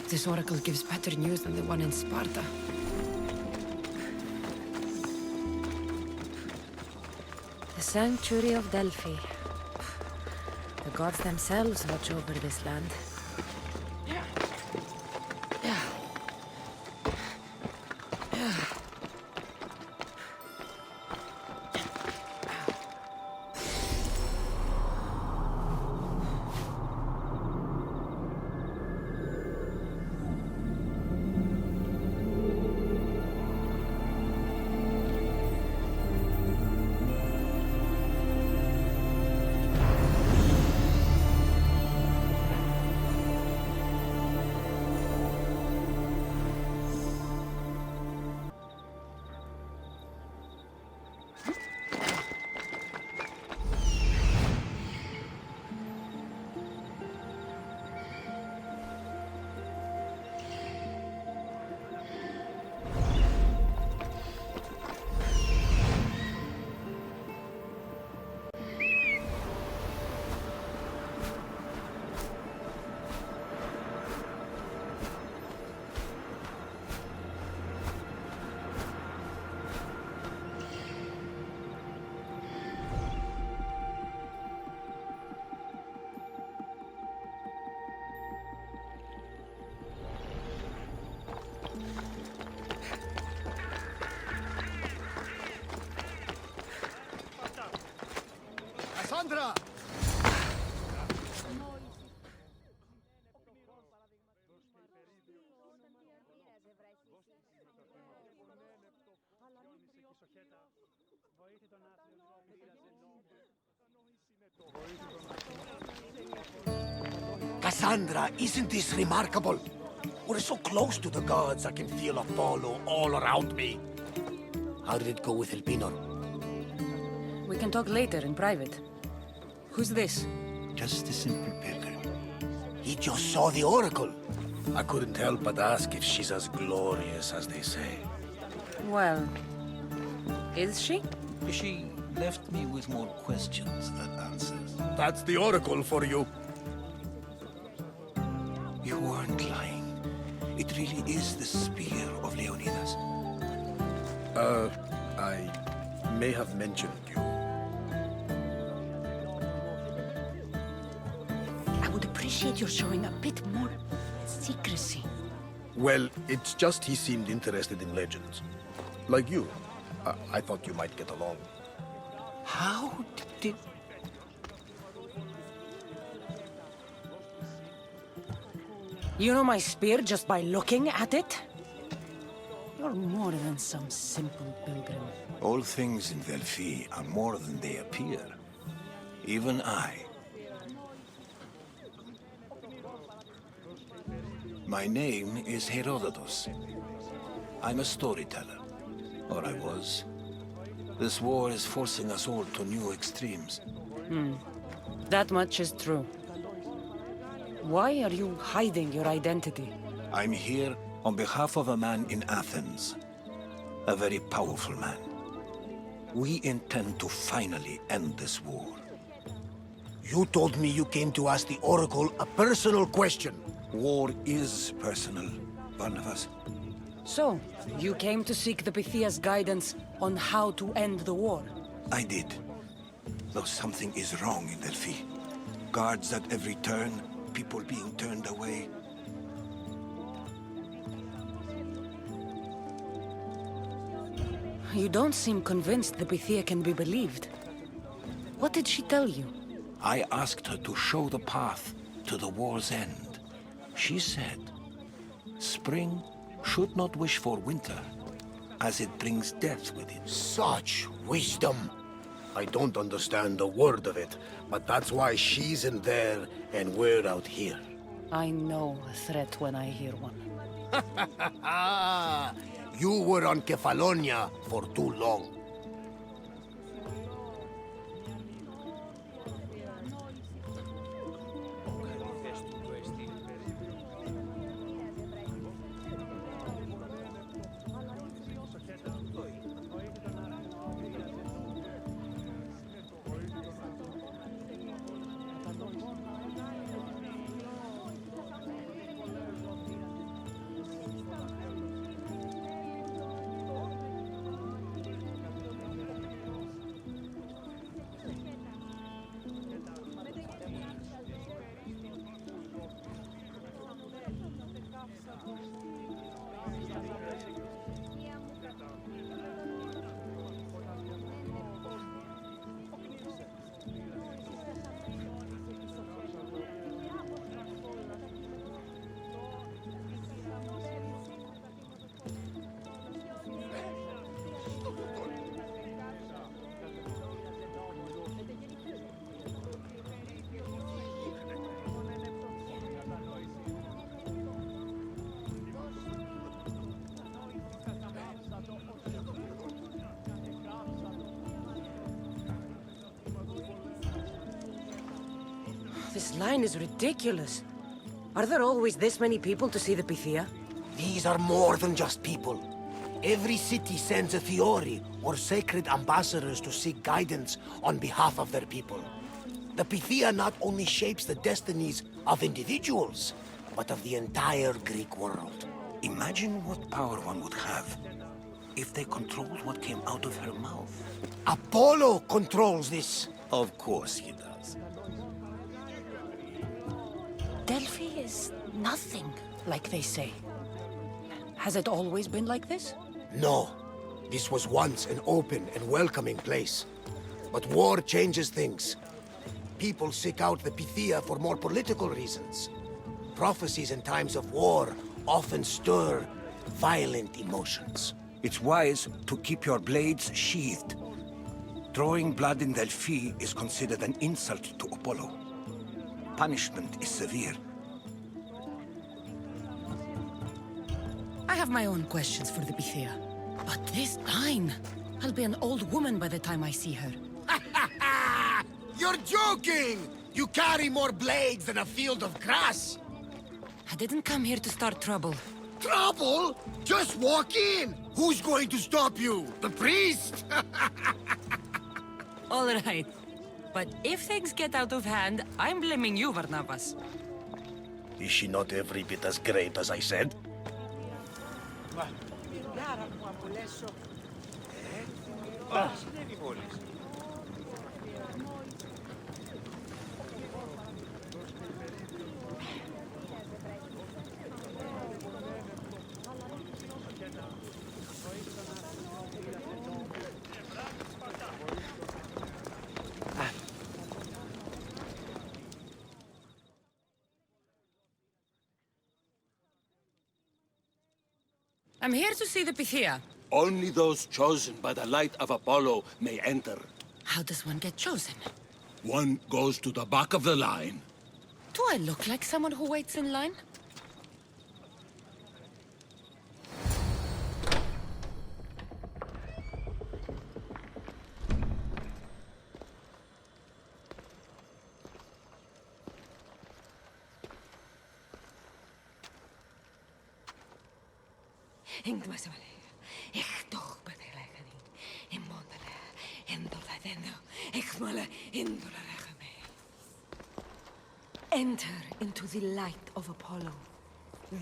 This oracle gives better news than the one in Sparta. The Sanctuary of Delphi. The gods themselves watch over this land. Cassandra! Cassandra, isn't this remarkable? We're so close to the gods, I can feel Apollo all around me. How did it go with Elpinor? We can talk later in private. Who's this? Just a simple pilgrim. He just saw the oracle. I couldn't help but ask if she's as glorious as they say. Well, is she? She left me with more questions than answers. That's the oracle for you. You weren't lying. It really is the spear of Leonidas. I may have mentioned you. I would appreciate your showing a bit more secrecy. Well, it's just he seemed interested in legends. Like you. I thought you might get along. How did... You know my spear just by looking at it? You're more than some simple pilgrim. All things in Delphi are more than they appear. Even I. My name is Herodotus. I'm a storyteller. Or I was. This war is forcing us all to new extremes. That much is true. Why are you hiding your identity? I'm here on behalf of a man in Athens. A very powerful man. We intend to finally end this war. You told me you came to ask the oracle a personal question. War is personal, Barnabas. So, you came to seek the Pythia's guidance on how to end the war? I did. Though something is wrong in Delphi. Guards at every turn, people being turned away. You don't seem convinced the Pythia can be believed. What did she tell you? I asked her to show the path to the war's end. She said, spring should not wish for winter, as it brings death with it. Such wisdom. I don't understand a word of it, but that's why she's in there and we're out here. I know a threat when I hear one. You were on Kefalonia for too long. This line is ridiculous. Are there always this many people to see the Pythia? These are more than just people. Every city sends a Fiori or sacred ambassadors to seek guidance on behalf of their people. The Pythia not only shapes the destinies of individuals, but of the entire Greek world. Imagine what power one would have if they controlled what came out of her mouth. Apollo controls this. Of course he does. Delphi is nothing, like they say. Has it always been like this? No. This was once an open and welcoming place. But war changes things. People seek out the Pythia for more political reasons. Prophecies in times of war often stir violent emotions. It's wise to keep your blades sheathed. Drawing blood in Delphi is considered an insult to Apollo. Punishment is severe. I have my own questions for the Pythia. But this line... I'll be an old woman by the time I see her. You're joking! You carry more blades than a field of grass! I didn't come here to start trouble. Trouble? Just walk in! Who's going to stop you? The priest? All right. But if things get out of hand, I'm blaming you, Barnabas. Is she not every bit as great as I said? I'm here to see the Pythia. Only those chosen by the light of Apollo may enter. How does one get chosen? One goes to the back of the line. Do I look like someone who waits in line? Enter into the light of Apollo.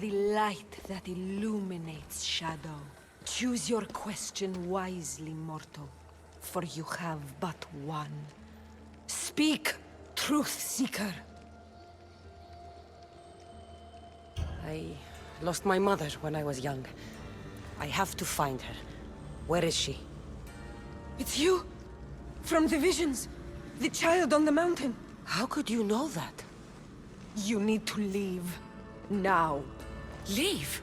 The light that illuminates shadow. Choose your question wisely, mortal, for you have but one. Speak, truth seeker. I lost my mother when I was young. I have to find her. Where is she? It's you! From the visions! The child on the mountain! How could you know that? You need to leave. Now. Leave?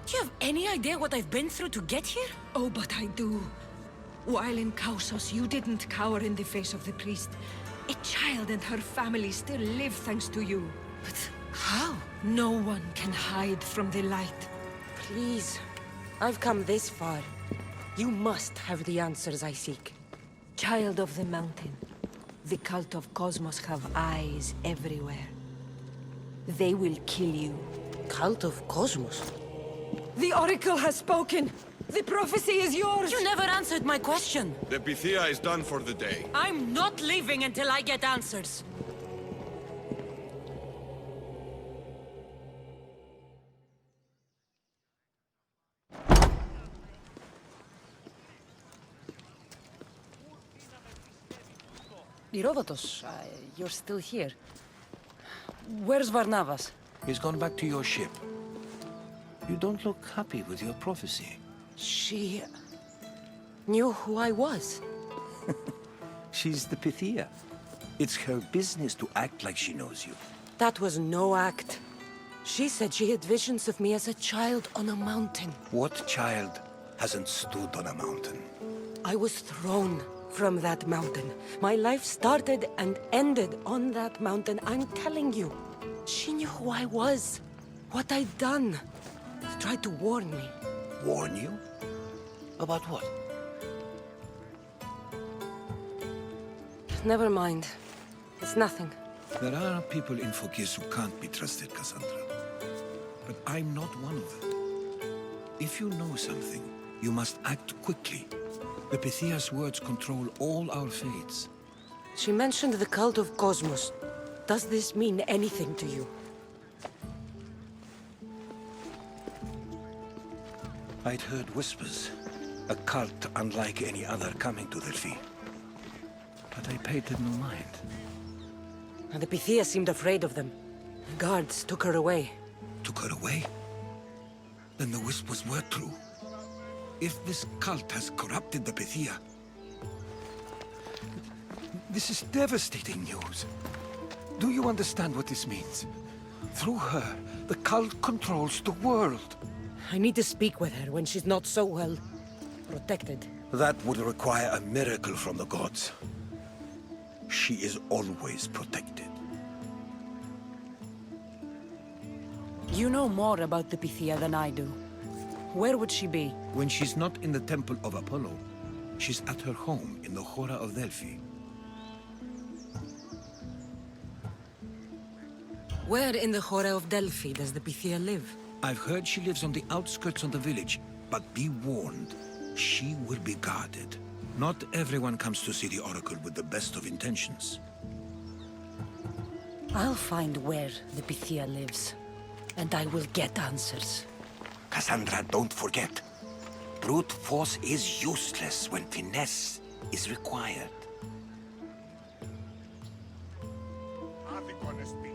Do you have any idea what I've been through to get here? Oh, but I do. While in Kausos, you didn't cower in the face of the priest. A child and her family still live thanks to you. But how? No one can hide from the light. Please. I've come this far. You must have the answers I seek. Child of the mountain, the cult of Cosmos have eyes everywhere. They will kill you. Cult of Cosmos? The Oracle has spoken! The prophecy is yours! You never answered my question! The Pythia is done for the day. I'm not leaving until I get answers! Herodotus, you're still here. Where's Barnabas? He's gone back to your ship. You don't look happy with your prophecy. She... knew who I was. She's the Pythia. It's her business to act like she knows you. That was no act. She said she had visions of me as a child on a mountain. What child hasn't stood on a mountain? I was thrown from that mountain. My life started and ended on that mountain, I'm telling you. She knew who I was, what I'd done. She tried to warn me. Warn you? About what? Never mind. It's nothing. There are people in Phokis who can't be trusted, Cassandra. But I'm not one of them. If you know something, you must act quickly. The Pythia's words control all our fates. She mentioned the cult of Cosmos. Does this mean anything to you? I'd heard whispers. A cult unlike any other coming to Delphi. But I paid them no mind. And the Pythia seemed afraid of them. Guards took her away. Took her away? Then the whispers were true. If this cult has corrupted the Pythia... This is devastating news. Do you understand what this means? Through her, the cult controls the world. I need to speak with her when she's not so well protected. That would require a miracle from the gods. She is always protected. You know more about the Pythia than I do. Where would she be? When she's not in the Temple of Apollo, she's at her home in the Hora of Delphi. Where in the Hora of Delphi does the Pythia live? I've heard she lives on the outskirts of the village, but be warned, she will be guarded. Not everyone comes to see the Oracle with the best of intentions. I'll find where the Pythia lives, and I will get answers. Cassandra, don't forget. Brute force is useless when finesse is required. Are they gonna speak?